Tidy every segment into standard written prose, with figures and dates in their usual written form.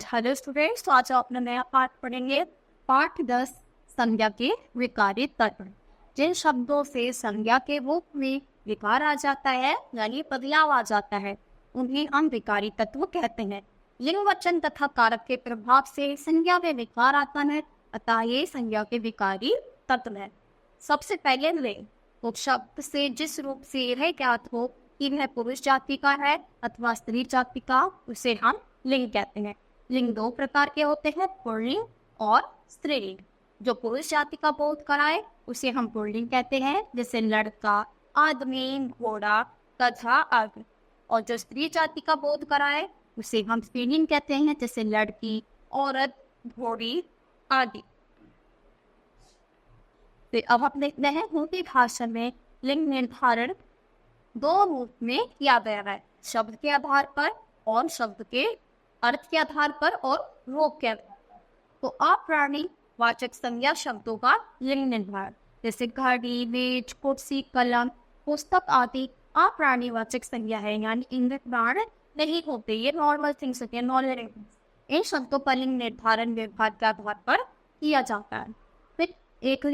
Hello students, तो आज अपना नया पाठ पढ़ेंगे। पाठ 10, संज्ञा के विकारी तत्व। जिन शब्दों से संज्ञा के रूप में विकार आ जाता है यानी बदलाव आ जाता है, उन्हें हम विकारी तत्व कहते हैं। लिंग वचन तथा कारक के प्रभाव से संज्ञा में विकार आता है, अतः ये संज्ञा के विकारी तत्व है। सबसे पहले लिंग, तो शब्द से जिस रूप से यह ज्ञात हो कि वह पुरुष जाति का है अथवा स्त्री जाति का, उसे हम लिंग कहते हैं। लिंग दो प्रकार के होते हैं, पुल्लिंग और स्त्रीलिंग। जो पुरुष जाति का बोध कराए उसे हम पुल्लिंग कहते हैं, जैसे लड़का, आदमी, घोड़ा, गधा आदि। और जो स्त्री जाति का बोध कराए उसे हम स्त्रीलिंग कहते हैं, जैसे लड़की, औरत, घोड़ी आदि। तो अब हम देखते हैं हिंदी भाषा में लिंग निर्धारण दो रूप में किया गया है, शब्द के आधार पर और शब्द के अर्थ के आधार पर और रूप के आधार पर। तो अप्राणी वाचक संज्ञा शब्दों का लिंग निर्धारण, जैसे घड़ी, मेज, कुर्सी, कलम, पुस्तक आदि अप्राणी वाचक संज्ञा है, यानी इनमें प्राण नहीं होते, ये नॉर्मल थिंग्स होते हैं, नॉर्मल। इन शब्दों का लिंग निर्धारण विभाग के आधार पर किया जाता है। फिर एक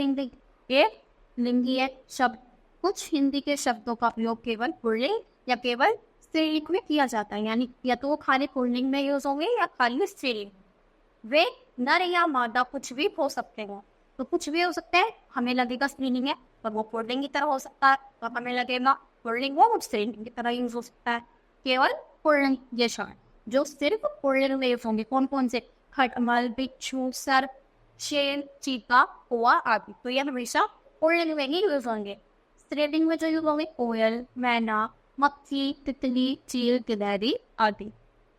लिंगीय शब्द, कुछ हिंदी के शब्दों का प्रयोग केवल पुल्लिंग या केवल स्त्रीलिंग में किया जाता है, यानी या तो वो खाली पुल्लिंग में यूज होंगे या खाली स्त्रीलिंग। वे नर या मादा कुछ भी हो सकते हैं, तो कुछ भी हो सकता है, हमें लगेगा स्त्रीलिंग है पर वो पुल्लिंग की तरह हो सकता है, तो हमें लगेगा पुल्लिंग वो स्त्रीलिंग की तरह यूज हो सकता है। केवल पुल्लिंग ये शब्द जो सिर्फ पुल्लिंग में यूज होंगे, कौन कौन से? खटमल, बिच्छू, सर्प, शेर, चीता, कौवा आदि, तो ये हमेशा पुल्लिंग में ही यूज होंगे। स्त्रीलिंग में जो यूज होंगे कोयल, मैना, मक्खी, तितली, चील, गिलहरी आदि।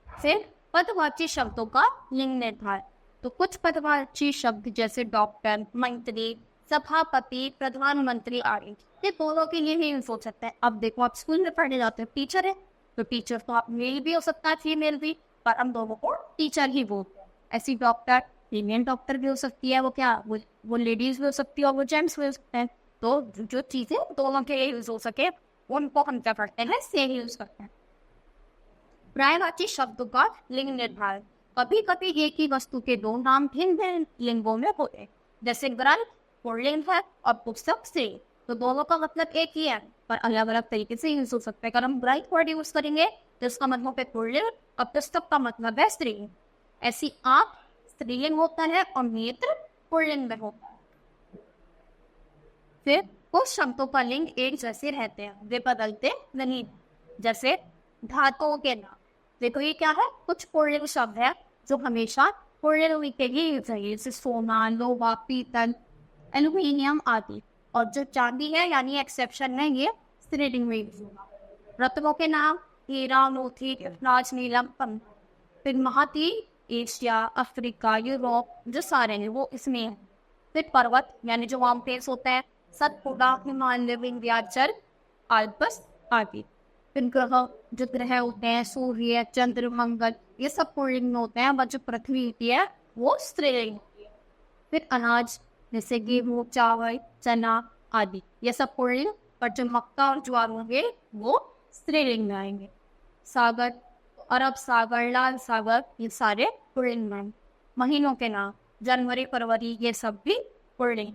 फिर पदवाची शब्दों का लिंग निर्धारण, तो कुछ पदवाची शब्द जैसे डॉक्टर, मंत्री, सभापति, प्रधानमंत्री आदि, ये दोनों के लिए ही यूज हो सकता है। अब देखो, आप स्कूल में पढ़ने जाते हो, टीचर है तो टीचर तो आप मेल भी हो सकता है, फीमेल भी, पर हम दोनों को टीचर ही बोलते हैं। ऐसी डॉक्टर फीमेल डॉक्टर भी हो सकती है, वो लेडीज भी हो सकती है और वो जेंट्स भी हो सकते हैं। तो जो चीजें दोनों के लिए यूज हो सके उनको हम क्या करते हैं, सेम यूज करते हैं। पर्यायवाची शब्दों का लिंग निर्धारण, कभी कभी एक ही वस्तु के दो नाम भिन्न भिन्न लिंगों में होते हैं, जैसे ग्रंथ पुल्लिंग है और पुस्तक स्त्री, तो दोनों का मतलब एक ही है पर अलग अलग तरीके से यूज हो सकता है। अगर हम ग्रंथ वर्ड यूज करेंगे तो इसका मतलब है पुल्लिंग और पुस्तक का मतलब है स्त्री। ऐसी आंख स्त्रीलिंग होता है और नेत्र पुल्लिंग में होता है। फिर कुछ शब्दों का लिंग एक जैसे रहते हैं, वे बदलते नहीं, जैसे धातुओं के नाम। देखो ये क्या है, कुछ पुल्लिंग शब्द है जो हमेशा पुल्लिंग के ही यूज है, जैसे सोना, लोहा, पीतल, एल्यूमिनियम आदि। और जो चांदी है यानी एक्सेप्शन है, ये स्त्रीलिंग में यूज होगा। रत्नों के नाम हीरा, मोती, राज, नीलम, फिर महाद्वीप, एशिया, अफ्रीका, यूरोप, जो सारे हैं वो इसमें है। फिर पर्वत यानी जो माउंटेन्स होते हैं, सतपुड़ा, हिमालय, विंध्याचल, आल्प्स आदि। फिर ग्रह, जो ग्रह होते हैं, सूर्य, चंद्र, मंगल, ये सब पुल्लिंग में होते हैं, और जो पृथ्वी होती है वो स्त्रीलिंग होती है। फिर अनाज जैसे गेहूं, चावल, चना आदि, ये सब पुल्लिंग, पर जो मक्का और ज्वार होंगे वो स्त्रीलिंग में आएंगे। सागर, अरब सागर, लाल सागर, ये सारे पुल्लिंग में। महीनों के नाम जनवरी, फरवरी, ये सब भी पुल्लिंग।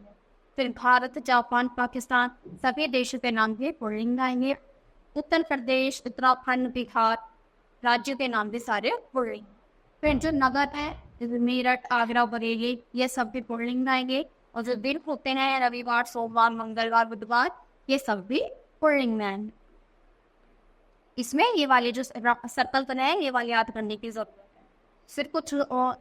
फिर भारत, जापान, पाकिस्तान, सभी देशों के नाम भी पुल्लिंग में आएंगे। उत्तर प्रदेश, उत्तराखंड, बिहार, राज्यों के नाम भी सारे पुल्लिंग। फिर जो नगर है जैसे मेरठ, आगरा, बरेली, ये सब भी पुल्लिंग में आएंगे। और जो दिन होते हैं रविवार, सोमवार, मंगलवार, बुधवार, ये सब भी पुल्लिंग में आएंगे। इसमें ये वाले जो सर्कल बनाए ये वाले याद करने की जरूरत है। फिर कुछ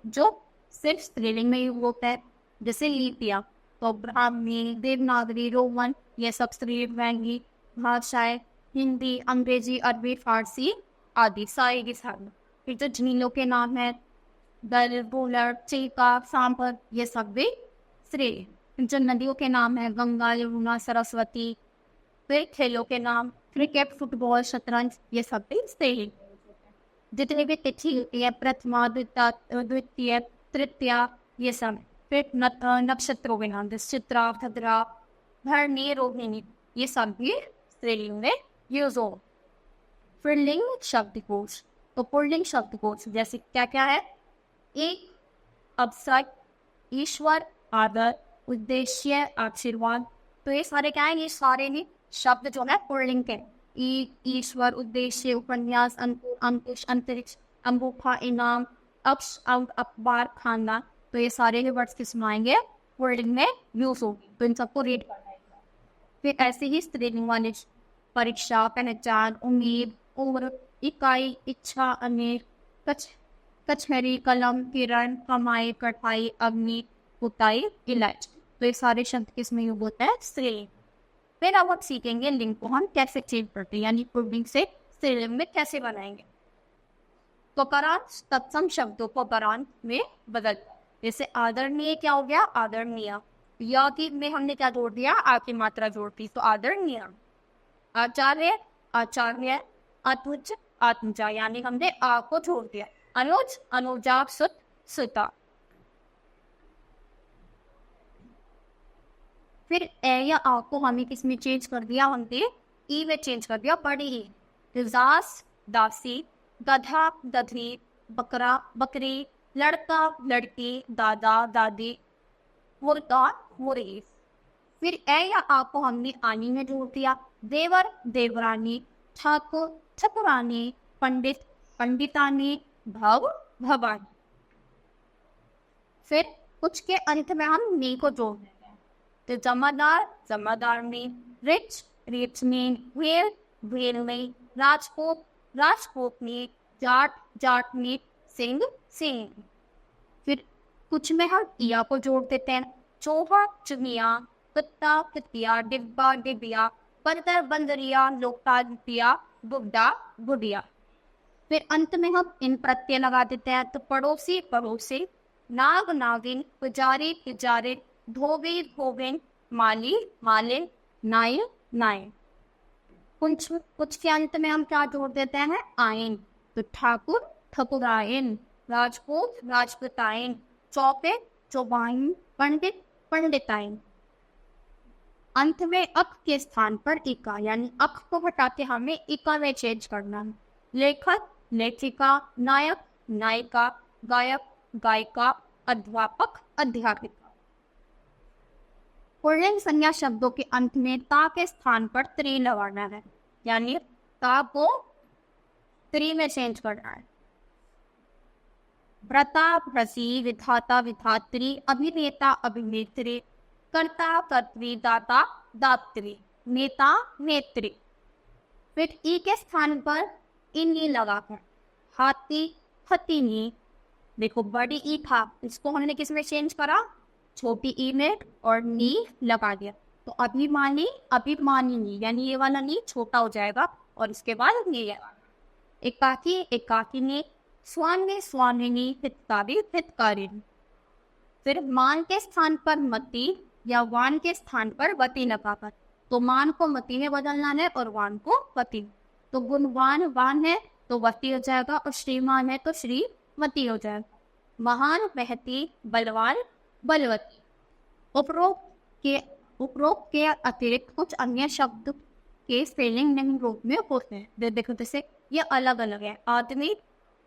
जो सिर्फ स्त्रीलिंग में यूज होता है, जैसे लिपियां, तो ब्राह्मी, देवनागरी, रोमन, ये सब स्त्रीलिंग में आएंगी। भाषाएं हिंदी, अंग्रेजी, अरबी, फारसी आदि सारी की सारी। फिर जो झीलों के नाम है दल, बुलर, चिल्का, सांभर, ये सब भी स्त्री। जो नदियों के नाम है गंगा, यमुना, सरस्वती। फिर खेलों के नाम क्रिकेट, फुटबॉल, शतरंज, ये सब भी स्त्री। जितनी भी तिथि होती है, प्रथमा, द्वितीय, तृतीया, ये सब। फिर नक्षत्रों के नाम जैसे चित्रा, भद्रा, भरणी, रोहिणी, ये सब भी स्त्रीलिंग में यूज हो। फिर लिंग शब्दकोश, तो पुल्लिंग शब्दकोश जैसे क्या क्या है, एक, अवसर, ईश्वर, आदर, उद्देश्य, आशीर्वाद। तो ये सारे क्या है, ये सारे ही शब्द जो है पुल्लिंग के। एक, ईश्वर, उद्देश्य, उपन्यास, अंकुर, अंकुश, अंतरिक्ष, अंगूठा, इनाम, अक्ष, अंक, अखबार, खाना। तो ये सारे ही वर्ड्स किस में आएंगे, पुल्लिंग में यूज होगी। तो इन सबको रीड करना है। फिर ऐसे ही स्त्रीलिंग वाले परीक्षा, पहचान, उम्मीद, उम्र, इकाई, इच्छा, अनेक, कच कचहरी, कलम, किरण, कमाई, कठाई, अग्नि, कुताई, इलाज। तो ये सारे शब्द किस में यूज होते हैं, स्त्रीलिंग। फिर अब हम सीखेंगे लिंग को हम कैसे चेंज करते हैं, यानी पुल्लिंग से स्त्रीलिंग में कैसे बनाएंगे। तो परांत तत्सम शब्दों को परांत में बदल, जैसे आदरणीय क्या हो गया, आदरणीय। या की में हमने क्या जोड़ दिया, आ की मात्रा जोड़ दी, तो आदरणीय। आचार्य, आचार्य। अत्वज, आत्मजा, यानी हमने आ को जोड़ दिया। अनुज, अनुजा, सुत, सुता। फिर ए या आ को हमें किस में चेंज कर दिया, हमने ई में चेंज कर दिया, बड़ी ही। दास, दासी, गधा, गधी, बकरा, बकरी, लड़का, लड़की, दादा, दादी, मुर्गा, मुर्गी। फिर ए या आ को हमने आनी में जोड़ दिया। देवर, देवरानी, ठाकुर, ठाकुरानी, पंडित, पंडितानी, भव, भवानी। फिर कुछ के अंत में हम नी को जोड़ देंगे। तो जमादार, जमादारनी, रिच, रिचनी, वेल, वेलनी, राजपूत, राजपूतनी, जाट, जाटनी, सिंह, सिंह। फिर कुछ में हम इया को जोड़ देते हैं। चोहा, चुनिया, कुत्ता, कुतिया, डिब्बा, डिबिया, बंदर, बंदरिया, लोटा, बुड्ढा, बुढ़िया। फिर अंत में हम इन प्रत्यय लगा देते हैं। तो पड़ोसी, पड़ोसी, नाग, नागिन, पुजारी, पुजारी, धोबी, धोबिन, माली, मालिन, नाई, नाई। कुछ के अंत में हम क्या जोड़ देते हैं, आइन। तो ठाकुर, ठकुराइन, राजपूत, राजपूताइन, चौपे, चौबाइन, पंडित, पंडिताइन। अंत में अक के स्थान पर इका, यानी अक को हटा के हमें इका में चेंज करना है। लेखक, लेखिका, नायक, नायिका, गायक, गायिका, अध्यापक, अध्यापिका। पुल्लिंग संज्ञा शब्दों के अंत में ता के स्थान पर त्री लगाना है, यानी ता को त्री में चेंज करना है। व्रता, व्रसी, विधाता, विधात्री, अभिनेता, अभिनेत्री, कर्ता, कर्त्री, दाता, दात्री, नेता, नेत्री। फिर ई के स्थान पर इनी लगाकर हाथी, हथीनी। देखो बड़ी ई था, इसको हमने किस में चेंज करा, छोटी ई में, और नी लगा दिया। तो अभिमानी, अभिमानिनी, यानी ये वाला नी छोटा हो जाएगा और इसके बाद नी आएगा। एकाकी, एकाकिनी, स्वामी, स्वामिनी, हितकारी, हितकारिणी। फिर मान के स्थान पर मति या वान के स्थान पर वती लगाकर, तो मान को मति में बदलना है और वान को वती। तो गुणवान वान है तो वती हो जाएगा, और श्रीमान है तो श्रीमती हो जाएगा। महान, महती, बलवान, बलवती। उपरोक्त के अतिरिक्त कुछ अन्य शब्द के स्पेलिंग निम्न रूप में होते हैं। देखो जैसे ये अलग अलग है, आदमी,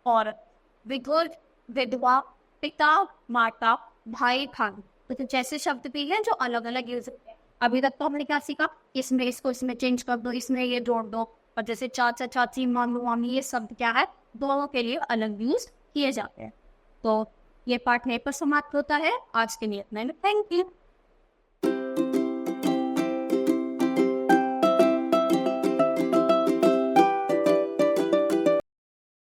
औरत, विधुर, विधवा, पिता, माता, भाई, भाई। तो जैसे शब्द भी हैं जो अलग अलग यूज होते हैं। अभी तक तो हमने क्या सीखा, इसमें इसको इसमें चेंज कर दो, इसमें ये जोड़ दो। और जैसे चाचा, चाची, मामू, मामी, ये शब्द क्या है, दोनों के लिए अलग यूज किए जाते हैं। तो ये पार्ट यहीं पर समाप्त होता है। आज के लिए इतना ही। Thank you.